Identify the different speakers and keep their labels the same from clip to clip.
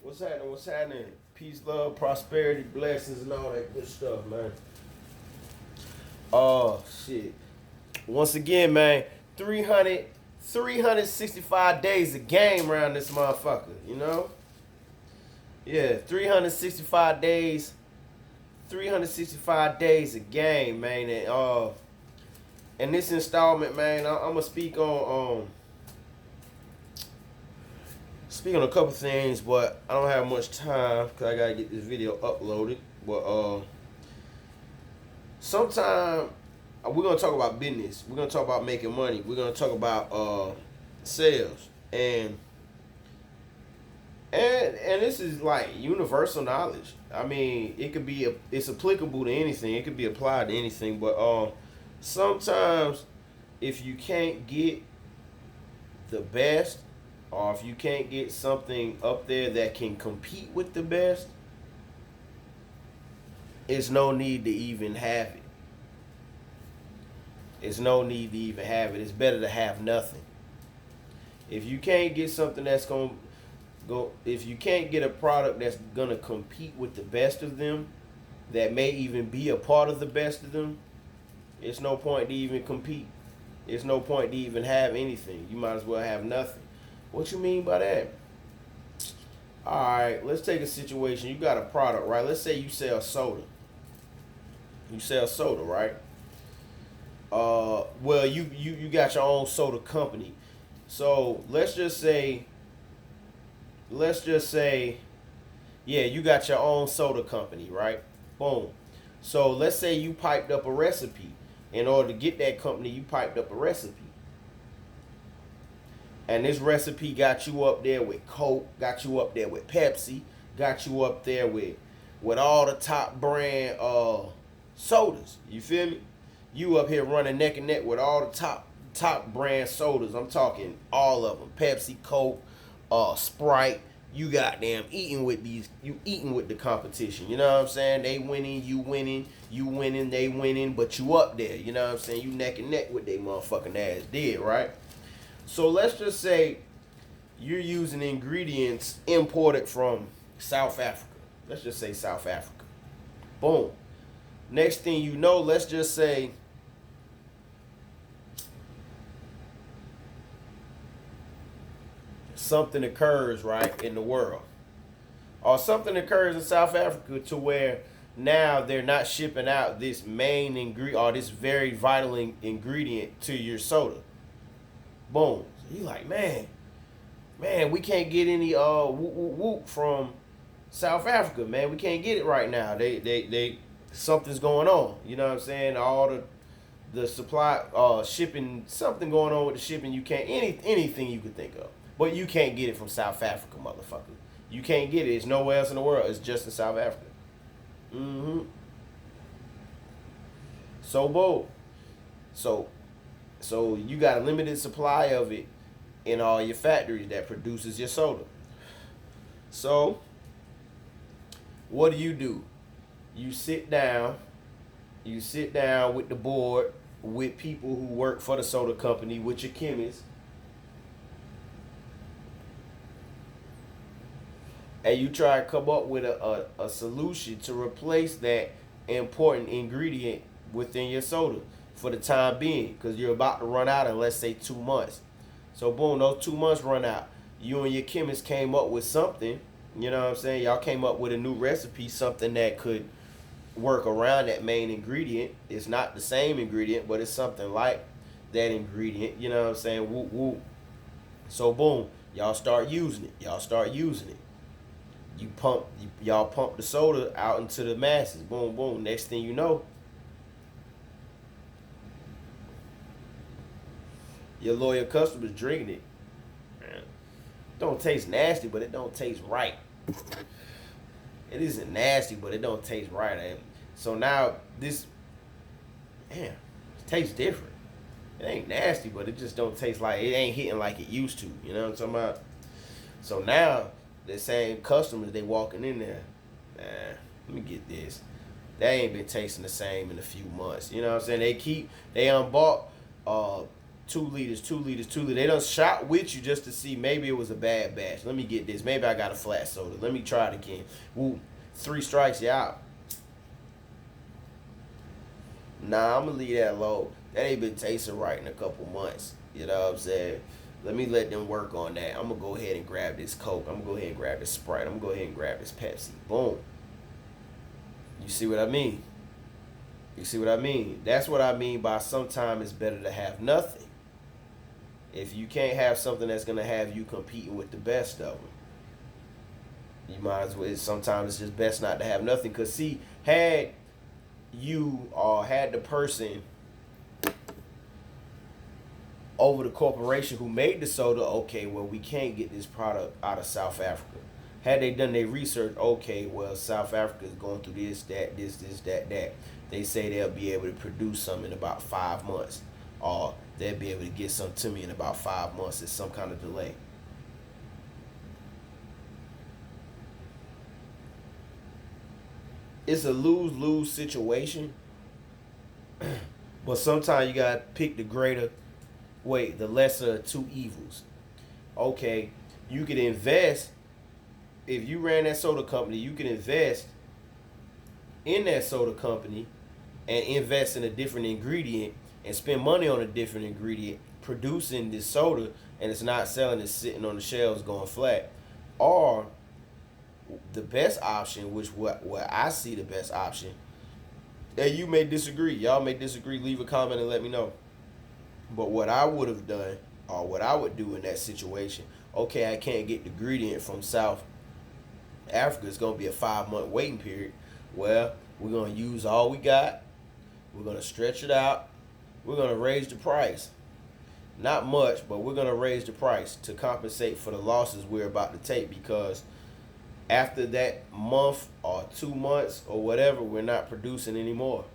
Speaker 1: What's happening? What's happening? Peace, love, prosperity, blessings, and all that good stuff, man. Oh, shit. Once again, man, 300, 365 days of game around this motherfucker, you know? Yeah, 365 days of game, man. And in this installment, man, I'm gonna speak on a couple things, but I don't have much time because I gotta get this video uploaded. But sometime we're gonna talk about business. We're gonna talk about making money. We're gonna talk about sales and this is like universal knowledge. I mean, it's applicable to anything. It could be applied to anything. But sometimes if you can't get the best, or if you can't get something up there that can compete with the best, it's no need to even have it. It's no need to even have it. It's better to have nothing. If you can't get something that's going to go, if you can't get a product that's going to compete with the best of them, that may even be a part of the best of them, it's no point to even compete. It's no point to even have anything. You might as well have nothing. What you mean by that? All right, let's take a situation. You got a product, right? Let's say you sell soda. You sell soda, right? Well, you got your own soda company. So let's just say, yeah, you got your own soda company, right? Boom. So let's say you piped up a recipe. In order to get that company, you piped up a recipe. And this recipe got you up there with Coke, got you up there with Pepsi, got you up there with all the top brand sodas. You feel me? You up here running neck and neck with all the top brand sodas. I'm talking all of them. Pepsi, Coke, Sprite. You goddamn eating with these. You eating with the competition. You know what I'm saying? They winning, you winning, you winning, they winning, but you up there. You know what I'm saying? You neck and neck with they motherfucking ass did, right? So let's just say you're using ingredients imported from South Africa. Let's just say South Africa. Boom. Next thing you know, let's just say something occurs, right, in the world. Or something occurs in South Africa to where now they're not shipping out this main ingredient or this very vital ingredient to your soda. Boom. So you like, man, we can't get any whoop whoop whoop from South Africa, man. We can't get it right now. They something's going on. You know what I'm saying? All the supply shipping, something going on with the shipping. You can't anything you could think of. But you can't get it from South Africa, motherfucker. You can't get it. It's nowhere else in the world. It's just in South Africa. Mm-hmm. So boom. So you got a limited supply of it in all your factories that produces your soda. So what do? You sit down with the board, with people who work for the soda company, with your chemists, and you try to come up with a solution to replace that important ingredient within your soda for the time being, because you're about to run out in, let's say, 2 months. So boom, those 2 months run out. You and your chemist came up with something, you know what I'm saying? Y'all came up with a new recipe, something that could work around that main ingredient. It's not the same ingredient, but it's something like that ingredient, you know what I'm saying? Whoop, whoop. So boom, y'all start using it. Y'all pump the soda out into the masses. Boom, boom. Next thing you know, your loyal customers drinking it. Don't taste nasty, but it don't taste right. It isn't nasty, but it don't taste right. And so now this, damn, it tastes different. It ain't nasty, but it just don't taste like, it ain't hitting like it used to. You know what I'm talking about? So now the same customers, they walking in there, let me get this. They ain't been tasting the same in a few months. You know what I'm saying? They unbought 2 liters, 2 liters, 2 liters. They done shot with you just to see maybe it was a bad batch. Let me get this. Maybe I got a flat soda. Let me try it again. Woo, 3 strikes, you out. Nah, I'm gonna leave that low. That ain't been tasting right in a couple months. You know what I'm saying? Let me let them work on that. I'm gonna go ahead and grab this Coke. I'm gonna go ahead and grab this Sprite. I'm gonna go ahead and grab this Pepsi. Boom. You see what I mean? You see what I mean? That's what I mean by sometimes it's better to have nothing. If you can't have something that's gonna have you competing with the best of them, you might as well. Sometimes it's just best not to have nothing. Cause see, had you or had the person over the corporation who made the soda, okay, well, we can't get this product out of South Africa. Had they done their research, okay, well, South Africa is going through this, that, that. They say they'll be able to produce some in about 5 months, or they'll be able to get some to me in about 5 months. It's some kind of delay. It's a lose-lose situation, but sometimes you gotta pick the lesser of two evils. Okay, you could invest. If you ran that soda company, you could invest in that soda company and invest in a different ingredient and spend money on a different ingredient producing this soda, and it's not selling, it's sitting on the shelves going flat. Or the best option, which what I see the best option, and you may disagree, y'all may disagree, leave a comment and let me know. But what I would have done, or what I would do in that situation, okay, I can't get the ingredient from South Africa, it's going to be a 5-month waiting period. Well, we're going to use all we got. We're going to stretch it out. We're going to raise the price. Not much, but we're going to raise the price to compensate for the losses we're about to take, because after that month or 2 months or whatever, we're not producing anymore.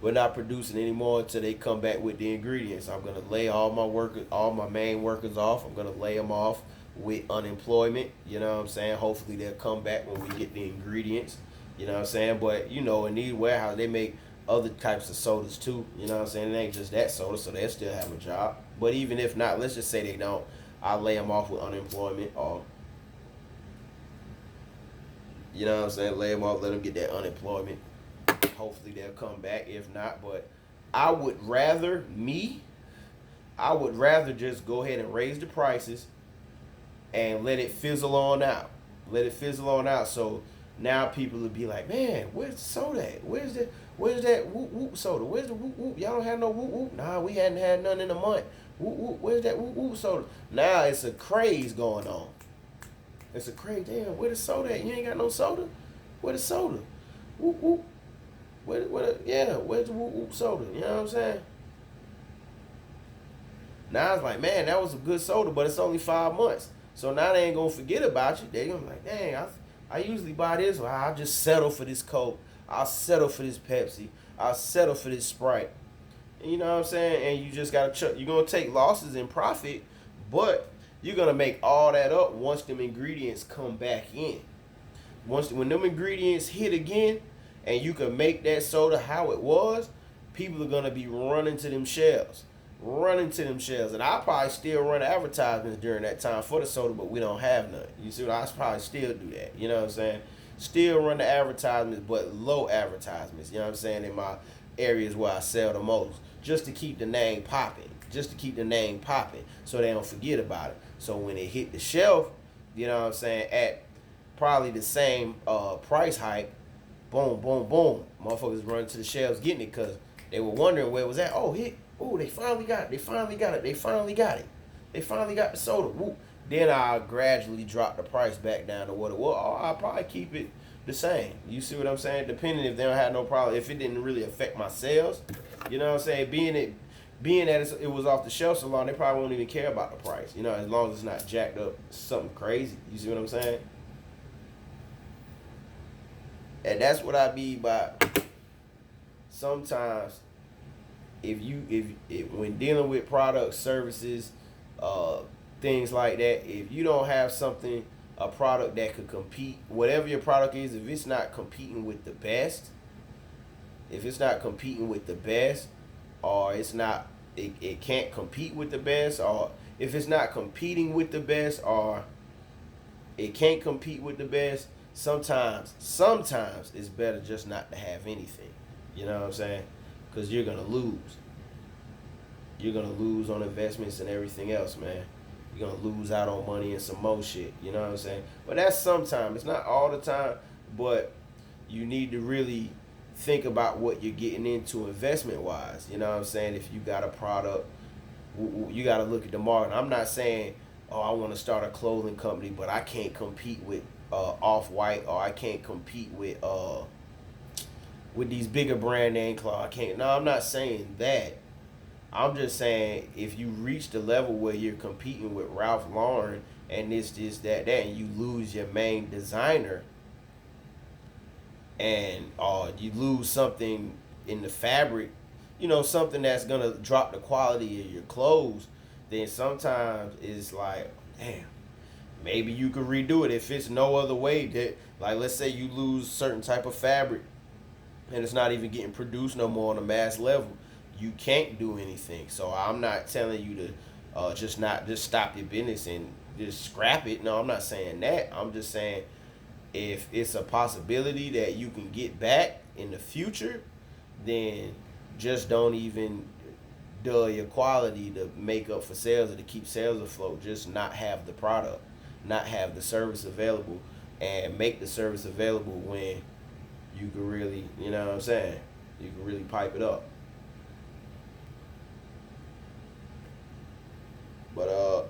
Speaker 1: We're not producing anymore until they come back with the ingredients. I'm going to lay all my main workers off. I'm going to lay them off with unemployment. You know what I'm saying? Hopefully they'll come back when we get the ingredients. You know what I'm saying? But, you know, in these warehouses, they make other types of sodas too. You know what I'm saying? It ain't just that soda, so they'll still have a job. But even if not, let's just say they don't. I'll lay them off with unemployment, or, you know what I'm saying? Lay them off, let them get that unemployment. Hopefully they'll come back. If not, but I would rather just go ahead and raise the prices and let it fizzle on out. Let it fizzle on out. So now people will be like, man, where's the soda at? Where's that whoop whoop soda? Where's the whoop whoop? Y'all don't have no whoop whoop? Nah, we hadn't had none in a month. Whoop whoop, where's that whoop whoop soda? Now it's a craze going on. It's a craze. Damn, where the soda at? You ain't got no soda? Where the soda? Whoop whoop. Where's the whoop whoop soda? You know what I'm saying? Now it's like, man, that was a good soda, but it's only 5 months. So now they ain't gonna forget about you. They gonna be like, dang, I usually buy this, or I'll just settle for this Coke. I'll settle for this Pepsi. I'll settle for this Sprite. You know what I'm saying? And you just gotta you're gonna take losses in profit, but you're gonna make all that up once them ingredients come back in. When them ingredients hit again, and you can make that soda how it was, people are gonna be running to them shelves. And I'll probably still run advertisements during that time for the soda, but we don't have none. You see what I'll probably still do that. You know what I'm saying? Still run the advertisements, but low advertisements. You know what I'm saying? In my areas where I sell the most, just to keep the name popping. So they don't forget about it. So when it hit the shelf, you know what I'm saying, at probably the same price hike, boom, boom, boom. Motherfuckers running to the shelves getting it because they were wondering where it was at. Oh, they finally got it. They finally got the soda. Woo. Then I'll gradually drop the price back down to what it was. Or I'll probably keep it the same. You see what I'm saying? Depending if they don't have no problem. If it didn't really affect my sales, you know what I'm saying? Being that it was off the shelf so long, they probably won't even care about the price. You know, as long as it's not jacked up something crazy. You see what I'm saying? And that's what I mean by sometimes if when dealing with products, services, things like that, if you don't have a product that could compete, whatever your product is, if it's not competing with the best, or it's not, it can't compete with the best, or if it's not competing with the best, or it can't compete with the best, sometimes it's better just not to have anything. You know what I'm saying? Because you're gonna lose. You're gonna lose on investments and everything else, man. You're gonna lose out on money and some more shit. You know what I'm saying? But that's sometimes. It's not all the time. But you need to really think about what you're getting into investment wise. You know what I'm saying? If you got a product, you got to look at the market. I'm not saying, oh, I want to start a clothing company, but I can't compete with Off-White, or I can't compete with these bigger brand name clothes. I can't. No, I'm not saying that. I'm just saying if you reach the level where you're competing with Ralph Lauren and this, that, and you lose your main designer, and you lose something in the fabric, you know, something that's gonna drop the quality of your clothes, then sometimes it's like, damn, maybe you could redo it if it's no other way. That, like, let's say you lose certain type of fabric and it's not even getting produced no more on a mass level, you can't do anything. So I'm not telling you to just stop your business and just scrap it. No, I'm not saying that. I'm just saying if it's a possibility that you can get back in the future, then just don't even dull your quality to make up for sales or to keep sales afloat. Just not have the product, not have the service available, and make the service available when you can really, you know what I'm saying, you can really pipe it up. But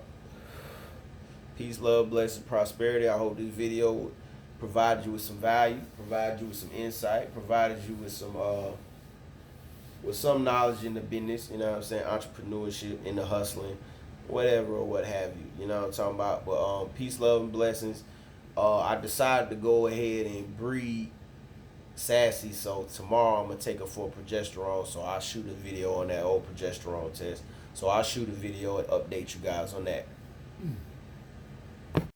Speaker 1: peace, love, blessings, prosperity. I hope this video provided you with some value, provided you with some insight, provided you with some knowledge in the business, you know what I'm saying, entrepreneurship, in the hustling, whatever or what have you, you know what I'm talking about. But peace, love, and blessings. I decided to go ahead and breed Sassy, so tomorrow I'm gonna take her for progesterone, so I'll shoot a video on that old progesterone test. So I'll shoot a video and update you guys on that.